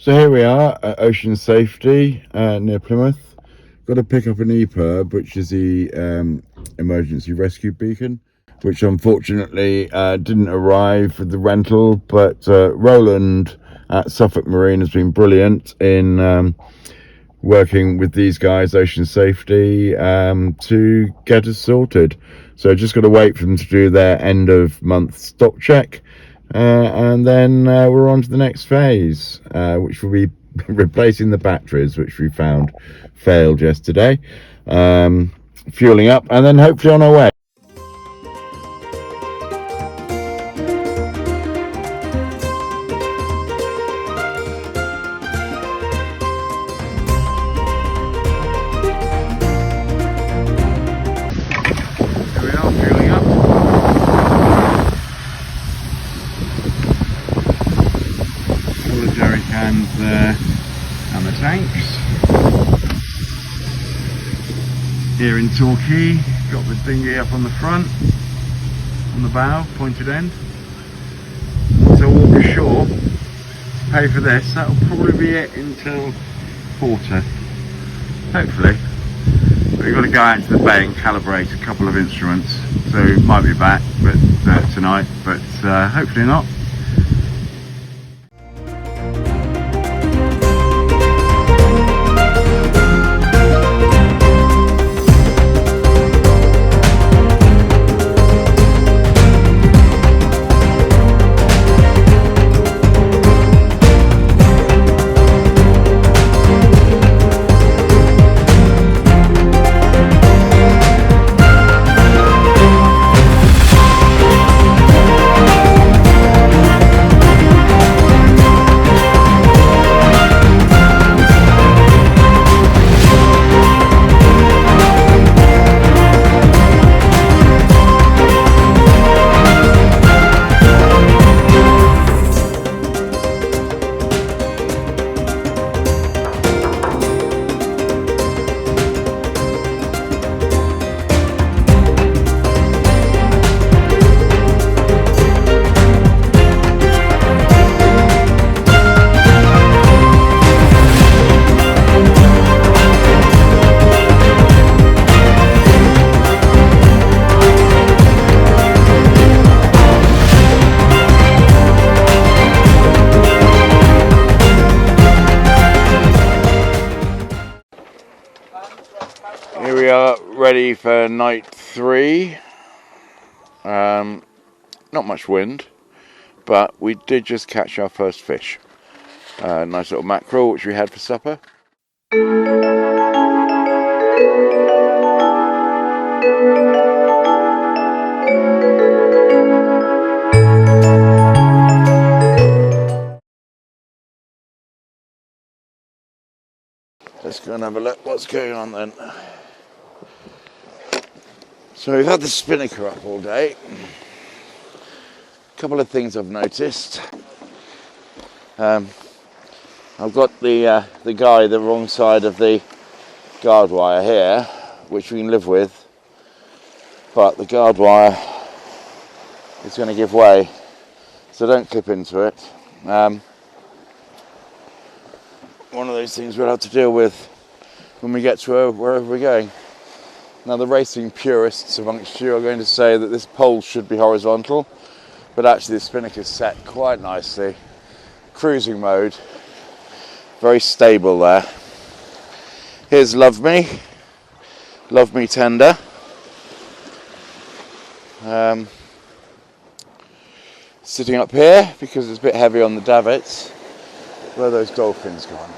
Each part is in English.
So here we are at Ocean Safety near Plymouth. Got to pick up an EPIRB, which is the emergency rescue beacon, which unfortunately didn't arrive with the rental, but Roland at Suffolk Marine has been brilliant in working with these guys, Ocean Safety, to get us sorted. So just got to wait for them to do their end of month stock check, and then we're on to the next phase, which will be replacing the batteries, which we found failed yesterday, fueling up, and then hopefully on our way. Cans there and the tanks. Here in Torquay, got the dinghy up on the front, on the bow, pointed end. So walk ashore, pay for this. That'll probably be it until quarter, hopefully. But we've got to go out to the bay and calibrate a couple of instruments. So might be back, but tonight, but hopefully not. Here we are, ready for night 3. Not much wind, but we did just catch our first fish. Nice little mackerel, which we had for supper. Let's go and have a look what's going on then. So we've had the spinnaker up all day. A couple of things I've noticed. I've got the guy the wrong side of the guard wire here, which we can live with, but the guard wire is going to give way, so don't clip into it. One of those things we'll have to deal with when we get to wherever we're going. Now the racing purists amongst you are going to say that this pole should be horizontal, but actually the spinnaker is set quite nicely. Cruising mode, very stable there. Here's Love Me tender. Sitting up here because it's a bit heavy on the davits. Where are those dolphins gone?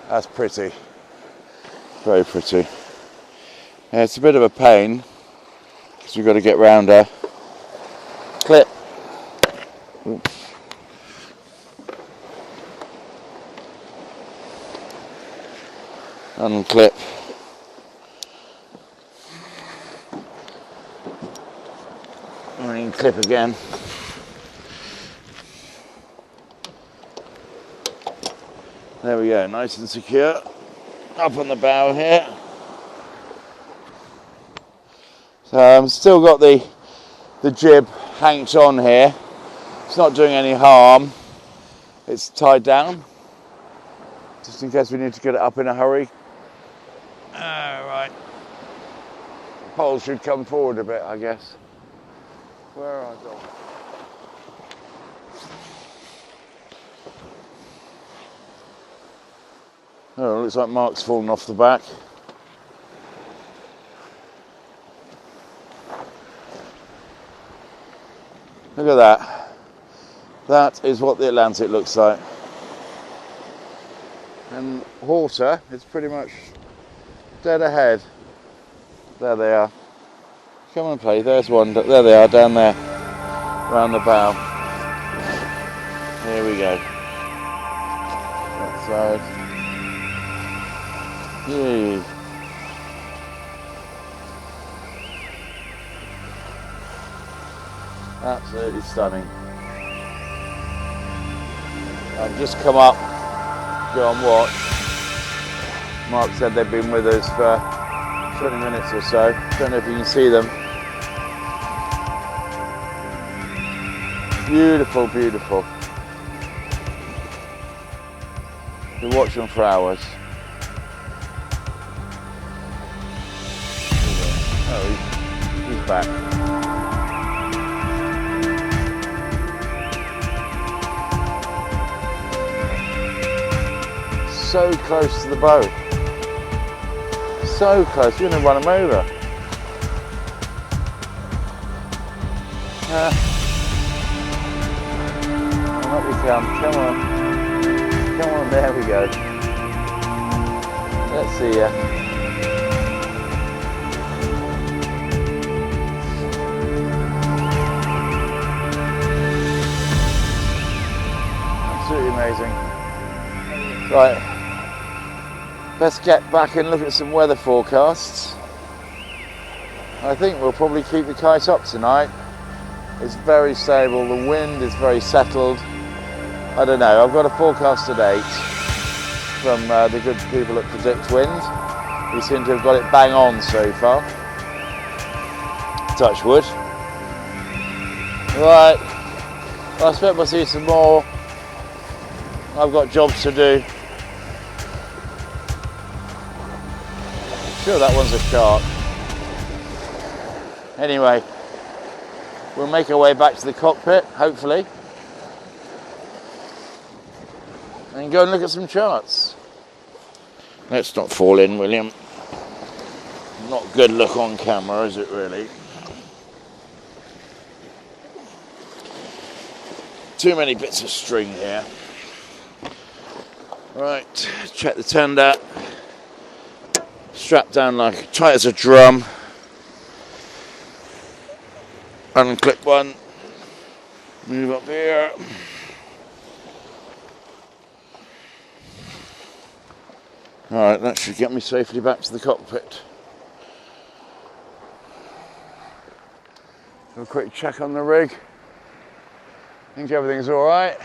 That's pretty. Very pretty. Yeah, it's a bit of a pain because we've got to get round a clip. Oops. Unclip. And then clip again. There we go, nice and secure. Up on the bow here. So I've still got the jib hanked on here, It's not doing any harm. It's tied down, just in case we need to get it up in a hurry. Right. The pole should come forward a bit, I guess. Where are I going? Oh, looks like Mark's fallen off the back. Look at that. That is what the Atlantic looks like. And water is pretty much dead ahead. There they are. Come and play. There's one. There they are, down there. Round the bow. Here we go. That side. Yay. Absolutely stunning. I've just come up, go and watch. Mark said they've been with us for 20 minutes or so. Don't know if you can see them. Beautiful, beautiful. You watch them for hours. Oh, he's back. So close to the boat. So close, you're going to run him over. Up you come, come on. Come on, there we go. Let's see ya. Absolutely amazing. Right. Let's get back and look at some weather forecasts. I think we'll probably keep the kite up tonight. It's very stable, the wind is very settled. I don't know, I've got a forecast at 8 from the good people at Predict Wind. We seem to have got it bang on so far. Touch wood. Right, well, I expect we'll see some more. I've got jobs to do. Sure, that one's a shark. Anyway, we'll make our way back to the cockpit, hopefully, and go and look at some charts. Let's not fall in, William. Not good look on camera, is it really? Too many bits of string here. Right, check the tender. Strapped down like tight as a drum. Unclip one. Move up here. Alright, that should get me safely back to the cockpit. Do a quick check on the rig. I think everything's alright.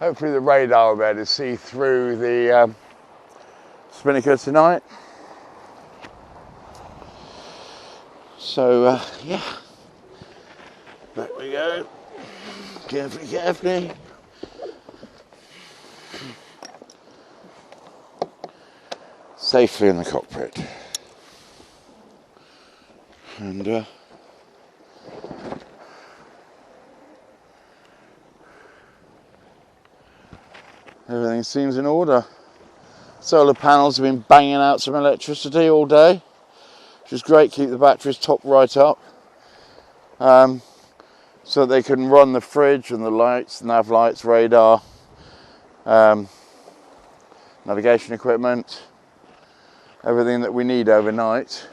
Hopefully the radar will be able to see through the spinnaker tonight. So yeah, back we go. Carefully, carefully. Safely in the cockpit. And everything seems in order. Solar panels have been banging out some electricity all day, which is great. Keep the batteries top right up, so that they can run the fridge and the lights, nav lights, radar, navigation equipment, everything that we need overnight.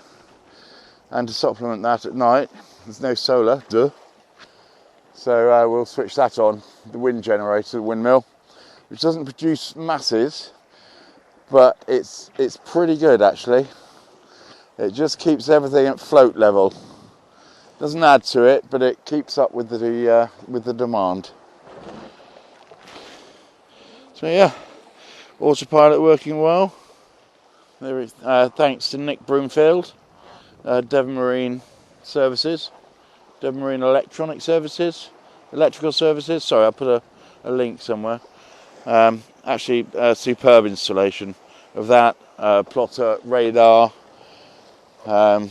And to supplement that at night, there's no solar, so we'll switch that on, the wind generator, the windmill, which doesn't produce masses, but it's pretty good actually. It just keeps everything at float level. Doesn't add to it, but it keeps up with the demand. So yeah, autopilot working well. There is, thanks to Nick Broomfield, Devon Marine Services, Devon Marine Electronic Services. electrical services. Sorry, I'll put a link somewhere. Actually, a superb installation of that. Plotter, radar, an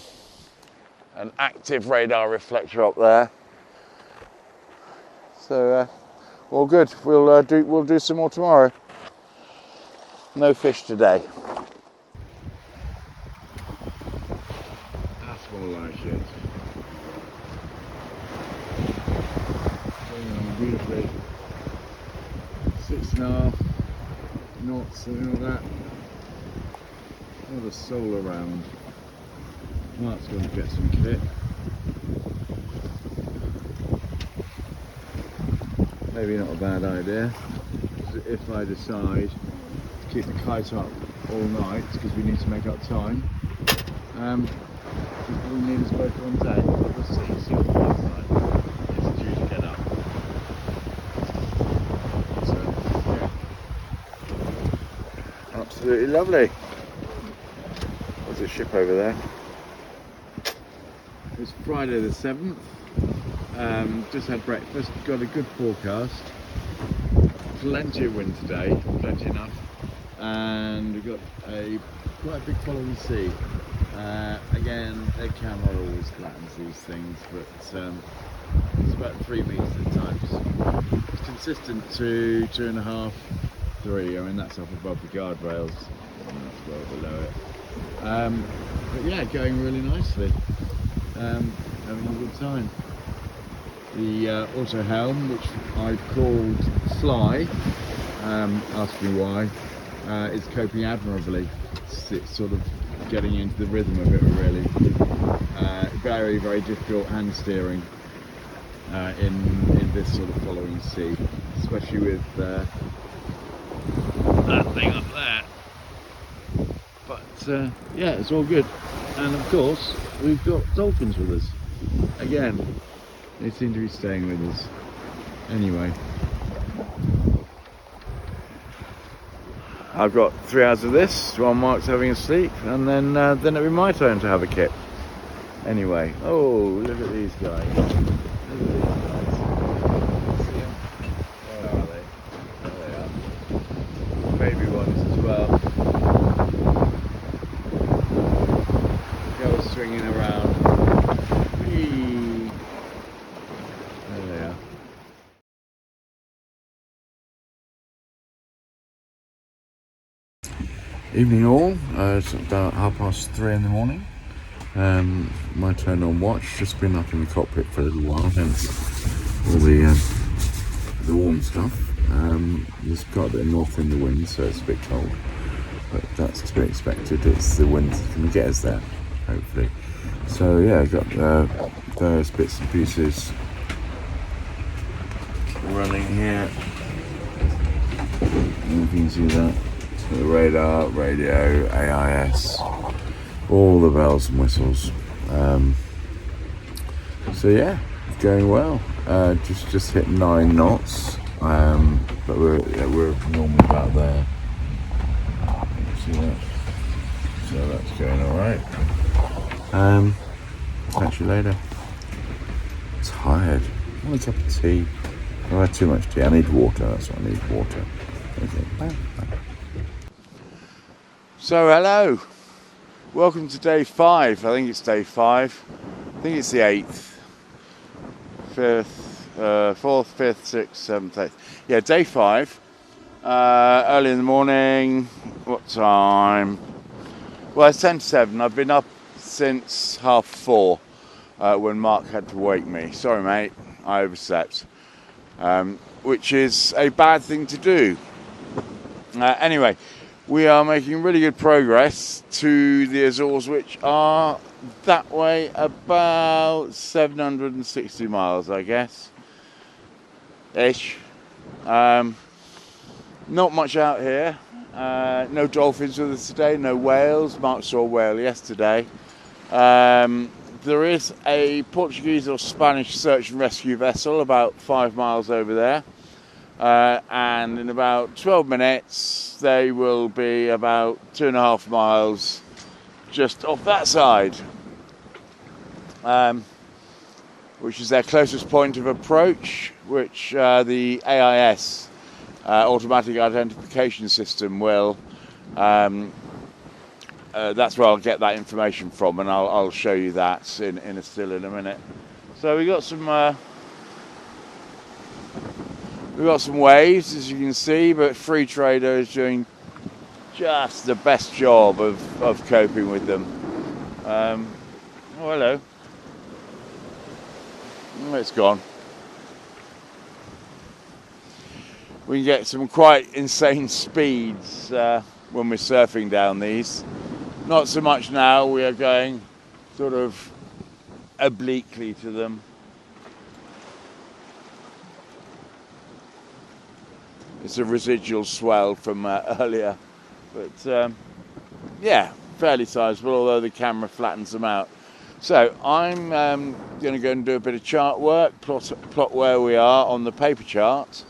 active radar reflector up there. So all good. We'll do some more tomorrow. No fish today. That's more like it. Going on beautifully. 6.5 knots, something like that. All the soul around. Mark's going to get some kit. Maybe not a bad idea. If I decide to keep the kite up all night, because we need to make up time, we need us both one day. But we'll see what the last night is due to get up. So, yeah. Absolutely lovely. There's a ship over there. It's Friday the 7th. Just had breakfast, got a good forecast, plenty of wind today, plenty enough, and we've got quite a big following sea. Again, the camera always flattens these things, but it's about 3 meters at times. It's consistent to 2.5, 3. I mean, that's up above the guardrails, and that's well below it. But yeah, going really nicely. Having a good time. The auto helm, which I've called Fly, ask me why, is coping admirably. It's sort of getting into the rhythm of it really. Very, very difficult hand steering in this sort of following sea, especially with that thing up there. But yeah, it's all good. And of course, we've got dolphins with us again. They seem to be staying with us. Anyway, I've got 3 hours of this while Mark's having a sleep, and then it'll be my turn to have a kip. Anyway, oh, look at these guys. Look at these guys. See them? Where are they? There they are. Baby ones as well. Go swinging around. Whee! There they are. Evening all, it's about 3:30 in the morning. My turn on watch, just been up in the cockpit for a little while, hence all the warm stuff. There's got a bit of north in the wind, so it's a bit cold, but that's to be expected. It's the wind that's going to get us there, hopefully. So yeah, I've got various bits and pieces running here. You can see that. So the radar, radio, AIS, all the bells and whistles. So yeah, going well. Just hit 9 knots, but we're normally about there. See that? So that's going all right. Catch you later. Tired. I want a cup of tea. I had too much tea. I need water. That's what I need. Water. Okay. Bye. So hello. Welcome to day 5. I think it's day 5. I think it's the 8th. 5th, 4th, 5th, 6th, 7th, 8th. Yeah, day 5. Early in the morning. What time? Well, it's 10 to 7. I've been up since 4:30 when Mark had to wake me. Sorry, mate. I overslept. Which is a bad thing to do. Anyway, we are making really good progress to the Azores, which are that way about 760 miles, I guess. Ish. Not much out here. No dolphins with us today, no whales. Mark saw a whale yesterday. There is a Portuguese or Spanish search and rescue vessel about 5 miles over there. And in about 12 minutes, they will be about 2.5 miles just off that side. which is their closest point of approach, which the AIS, Automatic Identification System, will. That's where I'll get that information from, and I'll show you that in a still in a minute. So we got some waves, as you can see, but Free Trader is doing just the best job of coping with them. Oh, hello. Oh, it's gone. We can get some quite insane speeds when we're surfing down these. Not so much now, we are going sort of obliquely to them. It's a residual swell from earlier, but yeah, fairly sizable, although the camera flattens them out. So I'm going to go and do a bit of chart work, plot where we are on the paper chart,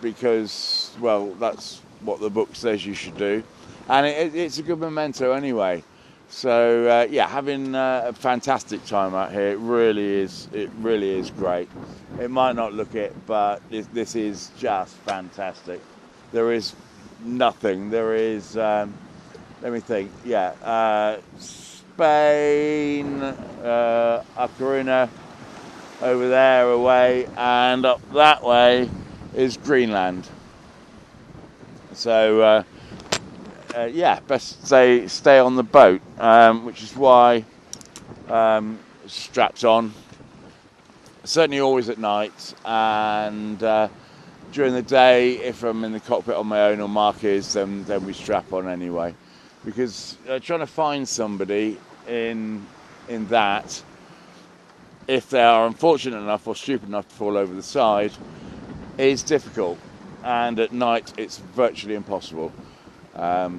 because, well, that's what the book says you should do, and it's a good memento anyway. So yeah, having a fantastic time out here. It really is great. It might not look it, but this is just fantastic. There is nothing. There is, let me think, yeah, Spain, A Coruña over there away, and up that way is Greenland. So yeah, best stay on the boat, which is why strapped on. Certainly always at night, and during the day, if I'm in the cockpit on my own or Mark is, then we strap on anyway. Because trying to find somebody in that, if they are unfortunate enough or stupid enough to fall over the side, is difficult, and at night it's virtually impossible. I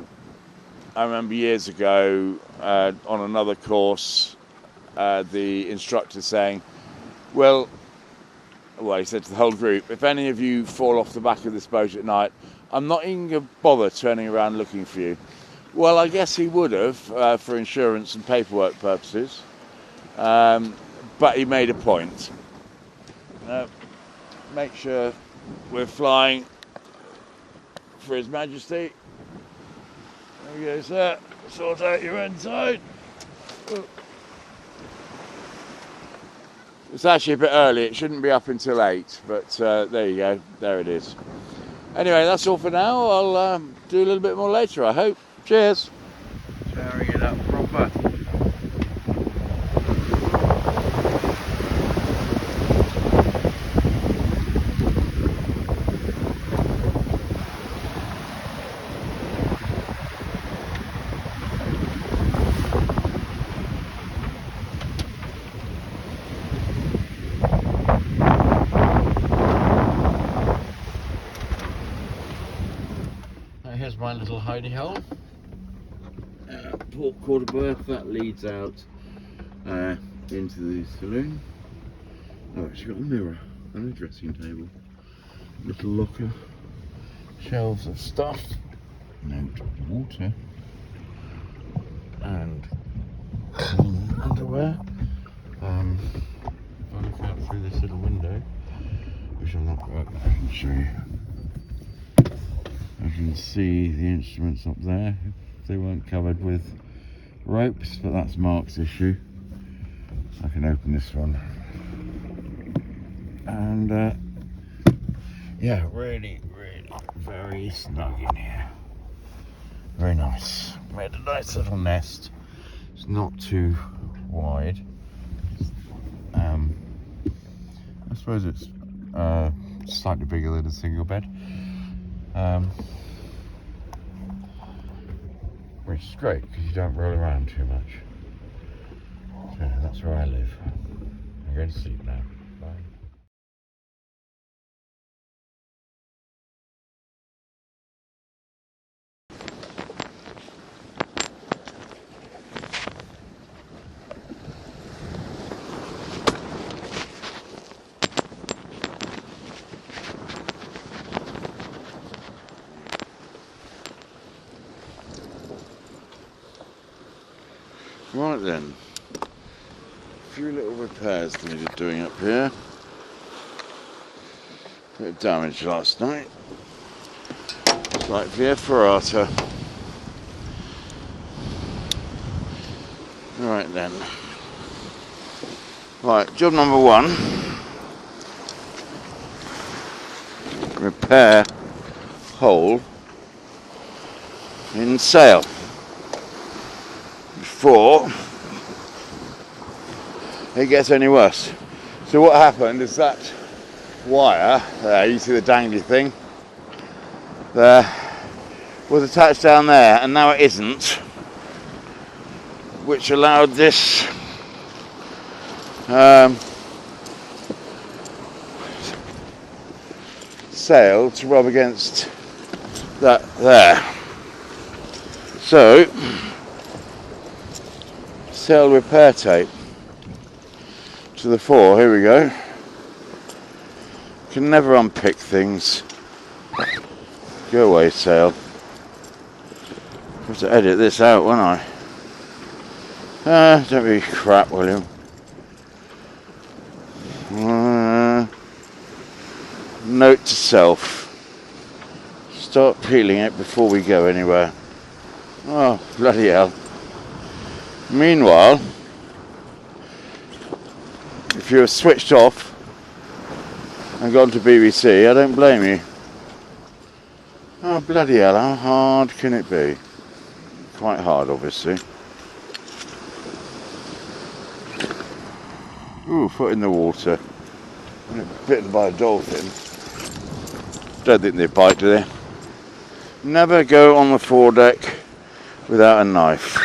remember years ago on another course, the instructor saying, well, he said to the whole group, if any of you fall off the back of this boat at night, I'm not even going to bother turning around looking for you. Well, I guess he would have for insurance and paperwork purposes, but he made a point. Make sure we're flying for His Majesty. There we go, sir. Sort out your inside. It's actually a bit early. It shouldn't be up until 8, but there you go. There it is. Anyway, that's all for now. I'll do a little bit more later, I hope. Cheers. Tearing it up proper. Here's my little hidey hole. Port quarter berth that leads out into the saloon. Oh, it's got a mirror and a dressing table, little locker, shelves of stuff, note water, and underwear. If I look out through this little window, which I'm not quite, I can show you. I can see the instruments up there. They weren't covered with ropes, but that's Mark's issue. I can open this one. And yeah, really very snug in here. Very nice. Made a nice little nest. It's not too wide. I suppose it's slightly bigger than a single bed. Which is great because you don't roll around too much. So that's where I live. I'm going to sleep now. Bye. Right then, a few little repairs needed doing up here. Bit of damage last night. Like via ferrata. Right then. Right, job number 1. Repair hole in sail before it gets any worse. So what happened is that wire there, you see the dangly thing there, was attached down there, and now it isn't, which allowed this sail to rub against that there. So sail repair tape to the fore. Here we go. Can never unpick things. Go away, sail. Have to edit this out, won't I? Don't be crap, William. Note to self. Start peeling it before we go anywhere. Oh, bloody hell. Meanwhile, if you're switched off and gone to BBC, I don't blame you. Oh, bloody hell, how hard can it be? Quite hard, obviously. Ooh, foot in the water. Bitten by a dolphin. Don't think they bite, do they? Never go on the foredeck without a knife.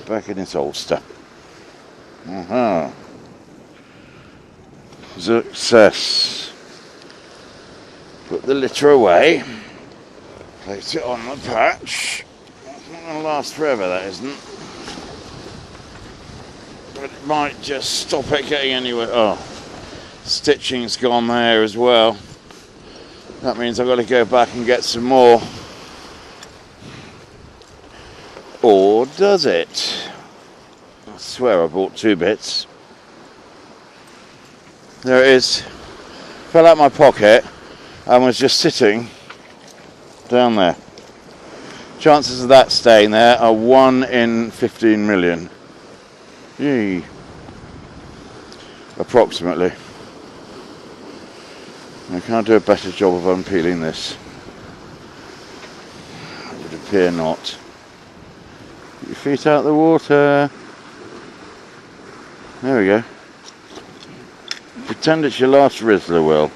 Back in its holster. Success. Put the litter away. Place it on the patch. It's not going to last forever, that isn't. But it might just stop it getting anywhere. Oh, stitching's gone there as well. That means I've got to go back and get some more. Or does it? I swear I bought 2 bits. There it is. Fell out my pocket and was just sitting down there. Chances of that staying there are 1 in 15 million. Yee. Approximately. I can't do a better job of unpeeling this. It would appear not. Get your feet out of the water. There we go. Pretend it's your last Rizzler, Will.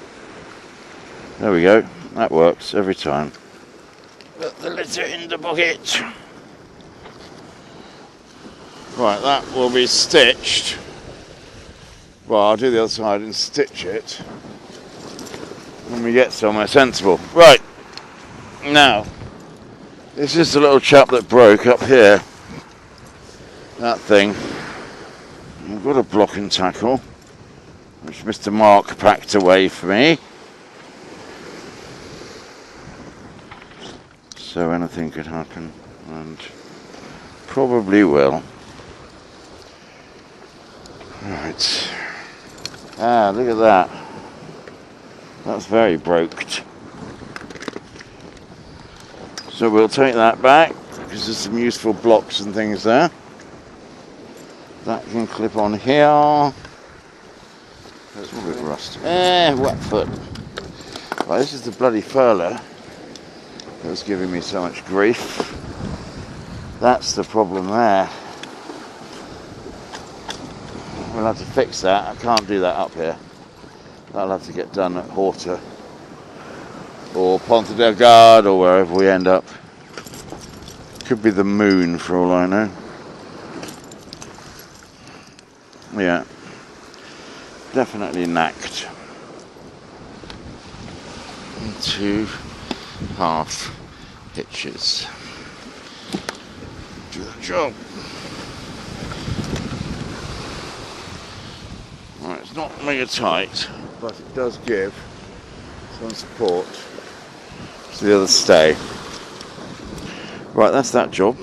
There we go. That works every time. Put the litter in the bucket. Right, that will be stitched. Well, I'll do the other side and stitch it when we get somewhere sensible. Right, now, this is the little chap that broke up here. That thing. I've got a block and tackle, which Mr. Mark packed away for me. So anything could happen, and probably will. Right. Ah, look at that. That's very broked. So we'll take that back, because there's some useful blocks and things there. That can clip on here. That's a bit rusty. Wet foot. Right, this is the bloody furler that was giving me so much grief. That's the problem there. We'll have to fix that. I can't do that up here. That'll have to get done at Horta or Ponte Delgado or wherever we end up. Could be the moon for all I know. Yeah, definitely knacked. 2 half hitches. Do the job. Right, it's not mega tight, but it does give some support to the other stay. Right, that's that job.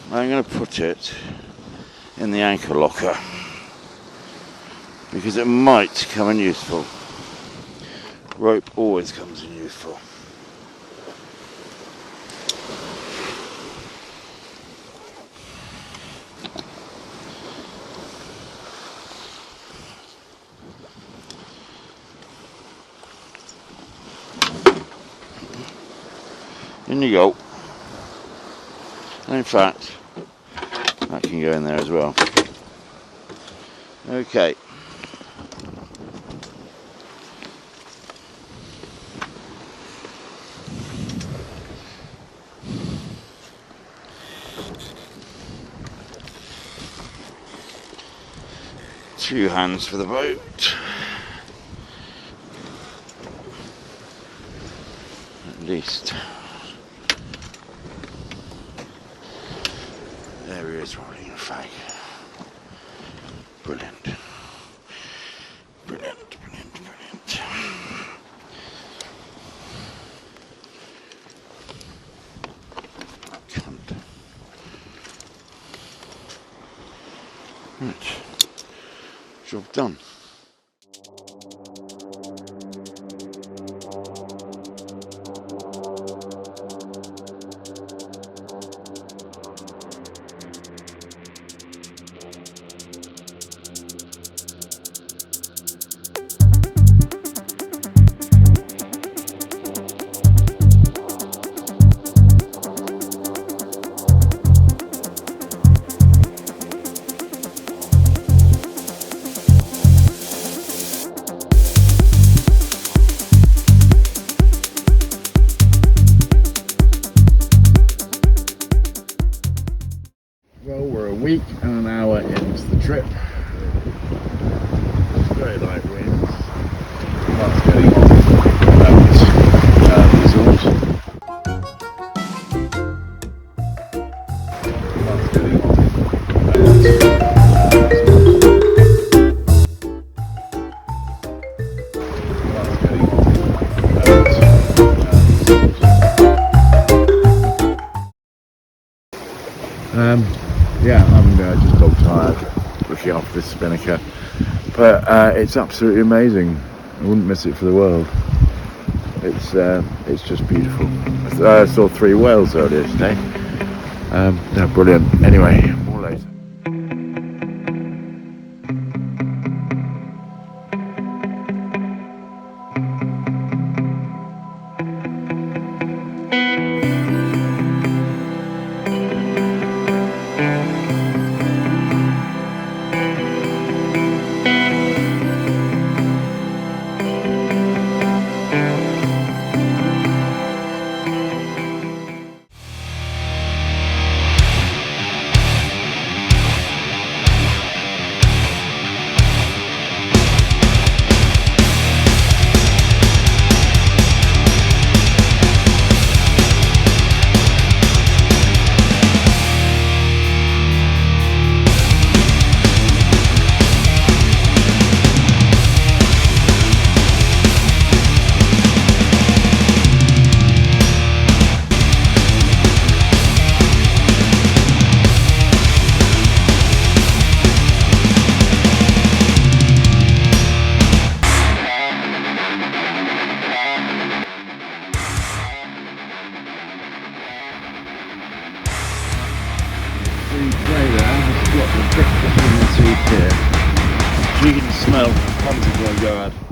I'm going to put it in the anchor locker because it might come in useful. Rope always comes in useful. In you go. And in fact, that can go in there as well. Okay. Two hands for the boat. At least. There he is rolling a fag. Brilliant. Brilliant, brilliant, brilliant. Cunt. Right. Job done. Well, we're a week and an hour into the trip. Very light winds. That's getting on at Azores. That's getting on at Azores. That's getting on at Azores. Yeah, I'm just dog tired looking after this spinnaker, but it's absolutely amazing. I wouldn't miss it for the world. It's just beautiful. I saw 3 whales earlier today. They're brilliant. Anyway, more later. You can smell, Ponty's going to go out.